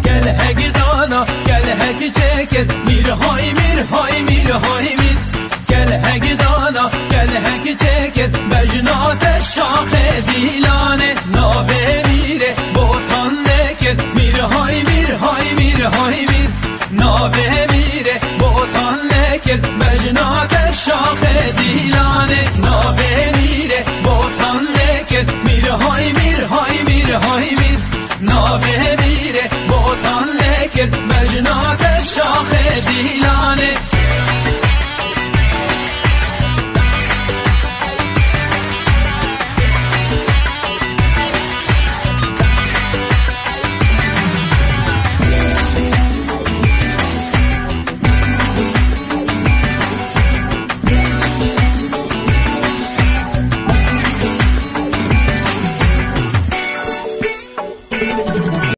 گل هگ دانا گل هگ چکت میر های میر های میر های میر گل هگ دانا گل هگ چکت بجنات شاخ دیلانه ناوه میره بوتان لکت میر های میر های میر های میر ناوه میره بوتان لکت بجنات شاخ دیلانه ناوه میره بوتان لکت میر های میر های میر های میر ناوه میره بوتان لکت بجنات شاخ دیلانه